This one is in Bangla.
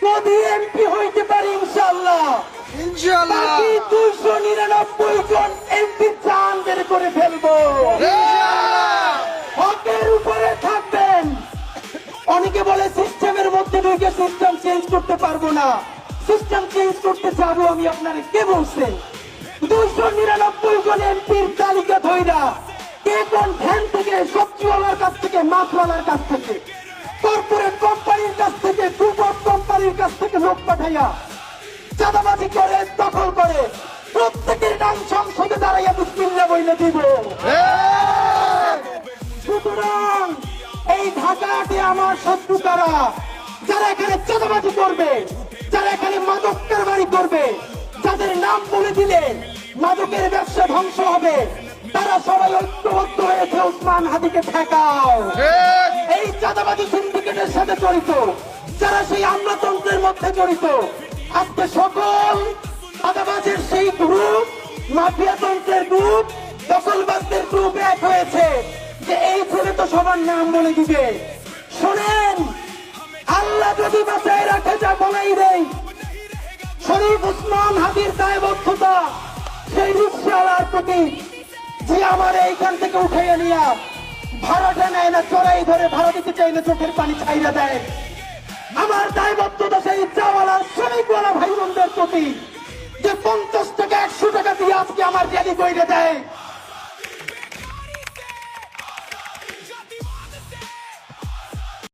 যদি এমপি হইতে পারি ইনশাআল্লাহ, ইনশাআল্লাহ বাকি 299 জন এমপি চান বের করে ফেলবো। হকের উপরে থাকবেন। অনেকে বলে সিস্টেমের মধ্যে ঢুকে সিস্টেম চেঞ্জ করতে পারবো না। সিস্টেম চেঞ্জ করতে যাবো আমি, আপনারা কে বলছে? 299 জন এমপির তালিকা ধইরা কে কোন ভ্যান থেকে, সবজিওয়ালার কাছ থেকে, মাছওয়ালার কাছ থেকে, কর্পোরেট কোম্পানির কাছ থেকে, গ্রুপ কোম্পানির কাছ থেকে লোক পাঠাইয়া চাঁদাবাজি করে, দখল করে, প্রত্যেকের নাম সংসদে দাঁড়াইয়া বিসমিল্লাহ বইলে দিব। সুতরাং এই ঢাকাতে আমার শত্রু কারা? যারা এখানে চাঁদাবাজি করবে, যারা এখানে মাদক কারবারি করবে, যাদের নাম বলে দিলে মাদকের ব্যবসা ধ্বংস হবে, তারা সবাই ঐক্যবদ্ধ হয়েছে ওসমান হাদিকে ঠেকাও। এই চাঁদাবাজি সিন্ডিকেটের সাথে জড়িত, যারা সেই আমলাতন্ত্রের মধ্যে জড়িত, আজকে সকল চাঁদাবাজের সেই গ্রুপ, মাফিয়াতন্ত্রের গ্রুপ, দখলবাজদের গ্রুপ এক হয়েছে যে এই ছেলে তো সবার নাম বলে দিবে। শোনেন, আল্লাহ যদি বাঁচায় রাখে, যা বলাই দেয়, শরীফ ওসমান হাদির দায়বদ্ধতা সেই রিকশাওয়ালার প্রতি, যে আমার এইখান থেকে উঠাইয়া নিয়া ভাড়াটা নেয় না, চড়াই ধরে ভাড়া দিতে চাইলে চোখের পানি ছাইরা দেয়। আমার দায়বদ্ধতা সেই চাওয়ালা শ্রমিকওয়ালা ভাই বোনদের প্রতি, যে 50 টাকা 100 টাকা দিয়ে আজকে আমার র্যালি কইরে দেয়।